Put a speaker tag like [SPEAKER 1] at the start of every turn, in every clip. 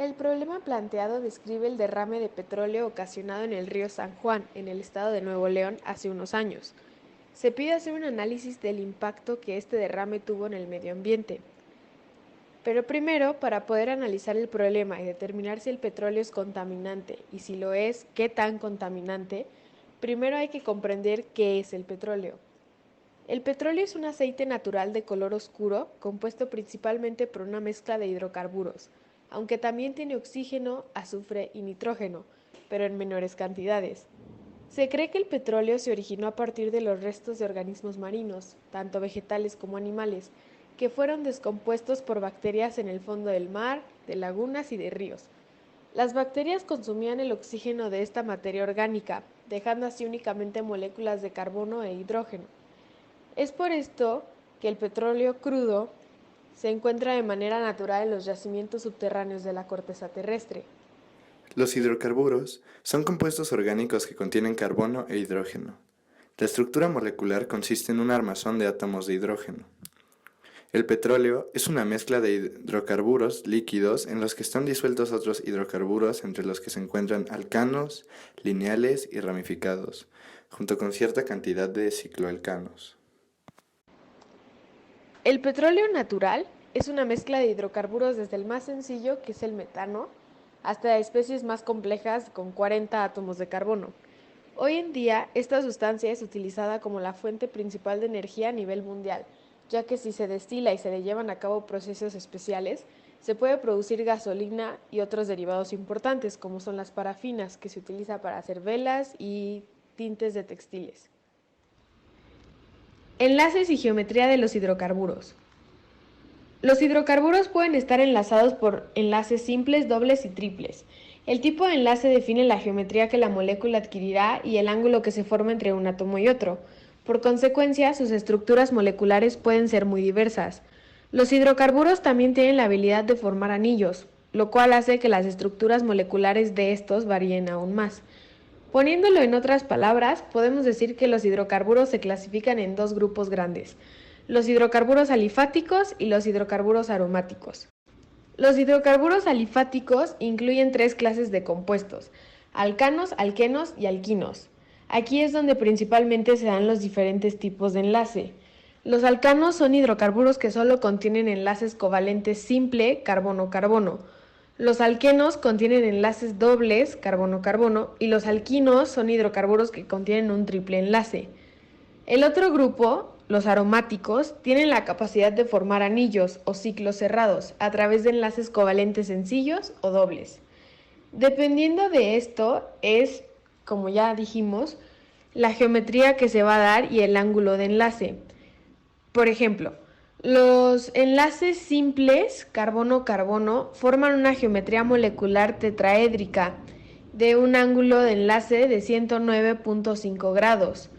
[SPEAKER 1] El problema planteado describe el derrame de petróleo ocasionado en el río San Juan, en el estado de Nuevo León, hace unos años. Se pide hacer un análisis del impacto que este derrame tuvo en el medio ambiente. Pero primero, para poder analizar el problema y determinar si el petróleo es contaminante y si lo es, qué tan contaminante, primero hay que comprender qué es el petróleo. El petróleo es un aceite natural de color oscuro, compuesto principalmente por una mezcla de hidrocarburos, aunque también tiene oxígeno, azufre y nitrógeno, pero en menores cantidades. Se cree que el petróleo se originó a partir de los restos de organismos marinos, tanto vegetales como animales, que fueron descompuestos por bacterias en el fondo del mar, de lagunas y de ríos. Las bacterias consumían el oxígeno de esta materia orgánica, dejando así únicamente moléculas de carbono e hidrógeno. Es por esto que el petróleo crudo se encuentra de manera natural en los yacimientos subterráneos de la corteza terrestre.
[SPEAKER 2] Los hidrocarburos son compuestos orgánicos que contienen carbono e hidrógeno. La estructura molecular consiste en un armazón de átomos de hidrógeno. El petróleo es una mezcla de hidrocarburos líquidos en los que están disueltos otros hidrocarburos entre los que se encuentran alcanos, lineales y ramificados, junto con cierta cantidad de cicloalcanos.
[SPEAKER 1] El petróleo natural es una mezcla de hidrocarburos desde el más sencillo, que es el metano, hasta especies más complejas con 40 átomos de carbono. Hoy en día, esta sustancia es utilizada como la fuente principal de energía a nivel mundial, ya que si se destila y se le llevan a cabo procesos especiales, se puede producir gasolina y otros derivados importantes, como son las parafinas, que se utiliza para hacer velas y tintes de textiles. Enlaces y geometría de los hidrocarburos. Los hidrocarburos pueden estar enlazados por enlaces simples, dobles y triples. El tipo de enlace define la geometría que la molécula adquirirá y el ángulo que se forma entre un átomo y otro. Por consecuencia, sus estructuras moleculares pueden ser muy diversas. Los hidrocarburos también tienen la habilidad de formar anillos, lo cual hace que las estructuras moleculares de estos varíen aún más. Poniéndolo en otras palabras, podemos decir que los hidrocarburos se clasifican en dos grupos grandes: los hidrocarburos alifáticos y los hidrocarburos aromáticos. Los hidrocarburos alifáticos incluyen tres clases de compuestos: alcanos, alquenos y alquinos. Aquí es donde principalmente se dan los diferentes tipos de enlace. Los alcanos son hidrocarburos que solo contienen enlaces covalentes simple carbono-carbono. Los alquenos contienen enlaces dobles carbono-carbono y los alquinos son hidrocarburos que contienen un triple enlace. El otro grupo, los aromáticos, tienen la capacidad de formar anillos o ciclos cerrados a través de enlaces covalentes sencillos o dobles. Dependiendo de esto es, como ya dijimos, la geometría que se va a dar y el ángulo de enlace. Por ejemplo, los enlaces simples carbono-carbono forman una geometría molecular tetraédrica de un ángulo de enlace de 109.5 grados.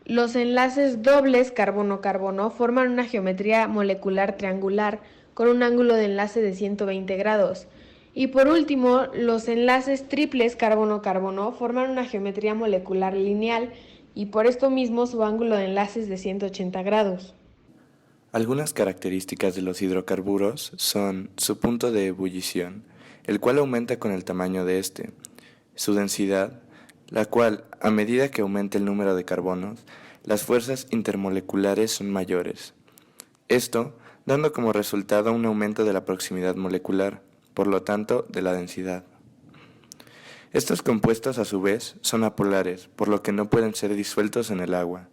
[SPEAKER 1] Los enlaces dobles carbono-carbono forman una geometría molecular triangular con un ángulo de enlace de 120 grados. Y por último, los enlaces triples carbono-carbono forman una geometría molecular lineal y por esto mismo su ángulo de enlace es de 180 grados.
[SPEAKER 2] Algunas características de los hidrocarburos son su punto de ebullición, el cual aumenta con el tamaño de este, su densidad, la cual, a medida que aumenta el número de carbonos, las fuerzas intermoleculares son mayores. Esto dando como resultado un aumento de la proximidad molecular, por lo tanto, de la densidad. Estos compuestos, a su vez, son apolares, por lo que no pueden ser disueltos en el agua.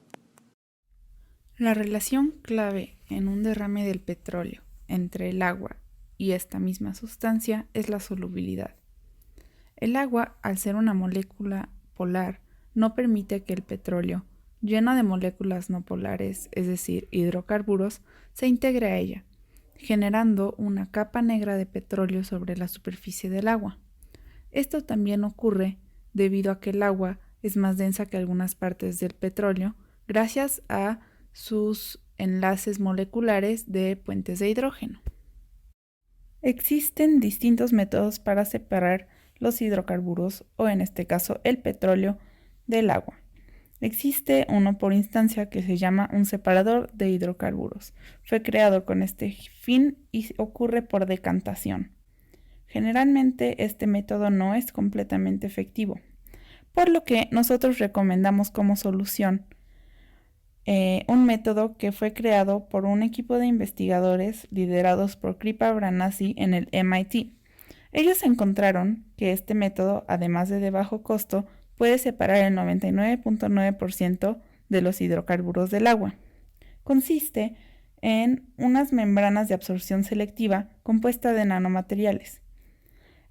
[SPEAKER 3] La relación clave en un derrame del petróleo entre el agua y esta misma sustancia es la solubilidad. El agua, al ser una molécula polar, no permite que el petróleo, lleno de moléculas no polares, es decir, hidrocarburos, se integre a ella, generando una capa negra de petróleo sobre la superficie del agua. Esto también ocurre debido a que el agua es más densa que algunas partes del petróleo, gracias a sus enlaces moleculares de puentes de hidrógeno. Existen distintos métodos para separar los hidrocarburos, o en este caso el petróleo, del agua. Existe uno por instancia que se llama un separador de hidrocarburos. Fue creado con este fin y ocurre por decantación. Generalmente este método no es completamente efectivo, por lo que nosotros recomendamos como solución un método que fue creado por un equipo de investigadores liderados por Kripa Varanasi en el MIT. Ellos encontraron que este método, además de bajo costo, puede separar el 99.9% de los hidrocarburos del agua. Consiste en unas membranas de absorción selectiva compuesta de nanomateriales.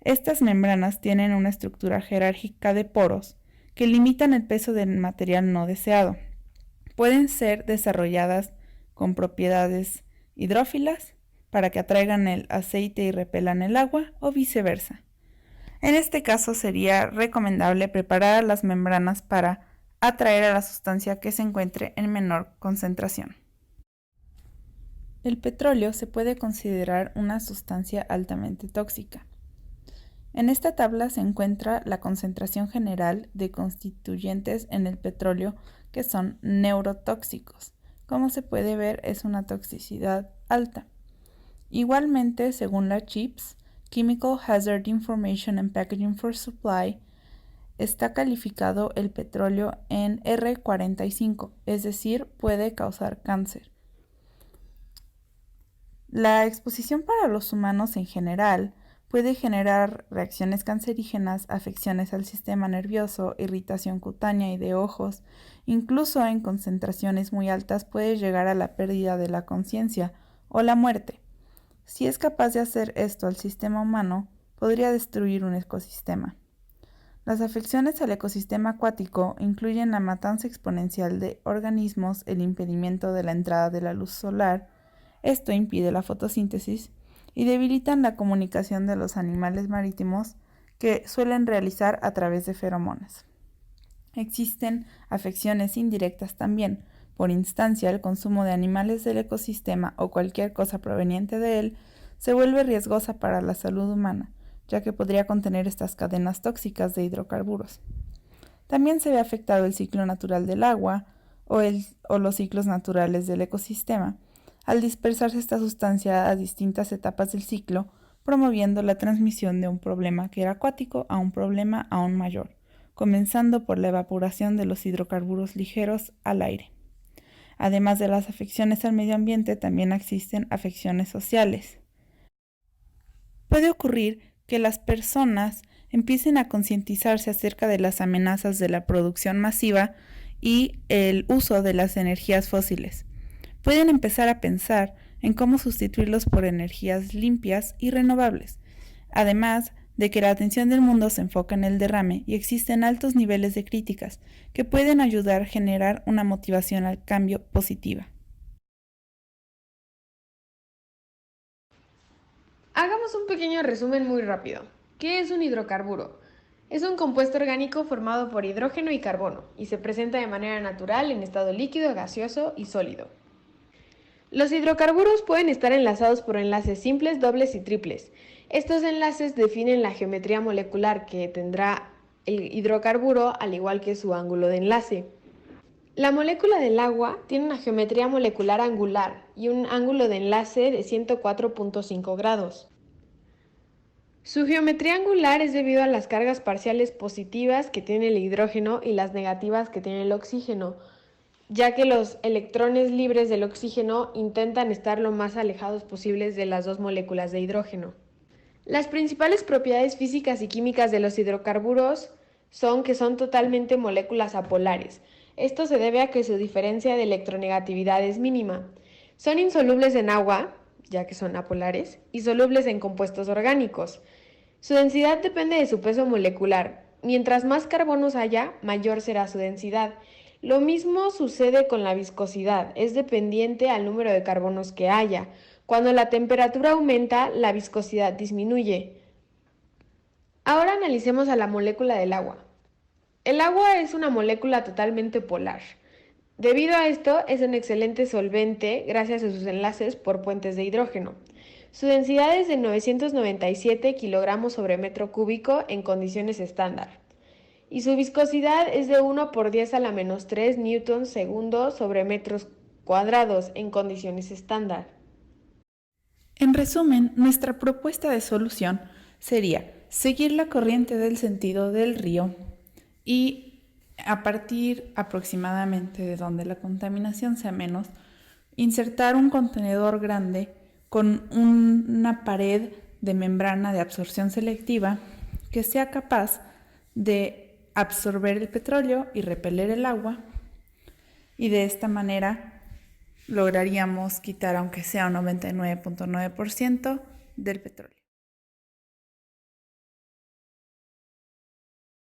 [SPEAKER 3] Estas membranas tienen una estructura jerárquica de poros que limitan el peso del material no deseado. Pueden ser desarrolladas con propiedades hidrófilas para que atraigan el aceite y repelan el agua o viceversa. En este caso sería recomendable preparar las membranas para atraer a la sustancia que se encuentre en menor concentración. El petróleo se puede considerar una sustancia altamente tóxica. En esta tabla se encuentra la concentración general de constituyentes en el petróleo que son neurotóxicos. Como se puede ver, es una toxicidad alta. Igualmente, según la CHIPS, Chemical Hazard Information and Packaging for Supply, está calificado el petróleo en R45, es decir, puede causar cáncer. La exposición para los humanos en general puede generar reacciones cancerígenas, afecciones al sistema nervioso, irritación cutánea y de ojos. Incluso en concentraciones muy altas puede llegar a la pérdida de la conciencia o la muerte. Si es capaz de hacer esto al sistema humano, podría destruir un ecosistema. Las afecciones al ecosistema acuático incluyen la matanza exponencial de organismos, el impedimento de la entrada de la luz solar, esto impide la fotosíntesis, y debilitan la comunicación de los animales marítimos que suelen realizar a través de feromonas. Existen afecciones indirectas también. Por instancia, el consumo de animales del ecosistema o cualquier cosa proveniente de él se vuelve riesgosa para la salud humana, ya que podría contener estas cadenas tóxicas de hidrocarburos. También se ve afectado el ciclo natural del agua o los ciclos naturales del ecosistema, al dispersarse esta sustancia a distintas etapas del ciclo, promoviendo la transmisión de un problema que era acuático a un problema aún mayor, comenzando por la evaporación de los hidrocarburos ligeros al aire. Además de las afecciones al medio ambiente, también existen afecciones sociales. Puede ocurrir que las personas empiecen a concientizarse acerca de las amenazas de la producción masiva y el uso de las energías fósiles. Pueden empezar a pensar en cómo sustituirlos por energías limpias y renovables, además de que la atención del mundo se enfoca en el derrame y existen altos niveles de críticas que pueden ayudar a generar una motivación al cambio positiva.
[SPEAKER 1] Hagamos un pequeño resumen muy rápido. ¿Qué es un hidrocarburo? Es un compuesto orgánico formado por hidrógeno y carbono y se presenta de manera natural en estado líquido, gaseoso y sólido. Los hidrocarburos pueden estar enlazados por enlaces simples, dobles y triples. Estos enlaces definen la geometría molecular que tendrá el hidrocarburo, al igual que su ángulo de enlace. La molécula del agua tiene una geometría molecular angular y un ángulo de enlace de 104.5 grados. Su geometría angular es debido a las cargas parciales positivas que tiene el hidrógeno y las negativas que tiene el oxígeno, ya que los electrones libres del oxígeno intentan estar lo más alejados posibles de las dos moléculas de hidrógeno. Las principales propiedades físicas y químicas de los hidrocarburos son que son totalmente moléculas apolares. Esto se debe a que su diferencia de electronegatividad es mínima. Son insolubles en agua, ya que son apolares, y solubles en compuestos orgánicos. Su densidad depende de su peso molecular. Mientras más carbonos haya, mayor será su densidad. Lo mismo sucede con la viscosidad, es dependiente al número de carbonos que haya. Cuando la temperatura aumenta, la viscosidad disminuye. Ahora analicemos a la molécula del agua. El agua es una molécula totalmente polar. Debido a esto, es un excelente solvente gracias a sus enlaces por puentes de hidrógeno. Su densidad es de 997 kilogramos sobre metro cúbico en condiciones estándar. Y su viscosidad es de 1 por 10 a la menos 3 newtons segundo sobre metros cuadrados en condiciones estándar.
[SPEAKER 3] En resumen, nuestra propuesta de solución sería seguir la corriente del sentido del río y a partir aproximadamente de donde la contaminación sea menos, insertar un contenedor grande con una pared de membrana de absorción selectiva que sea capaz de absorber el petróleo y repeler el agua, y de esta manera lograríamos quitar aunque sea un 99.9% del petróleo.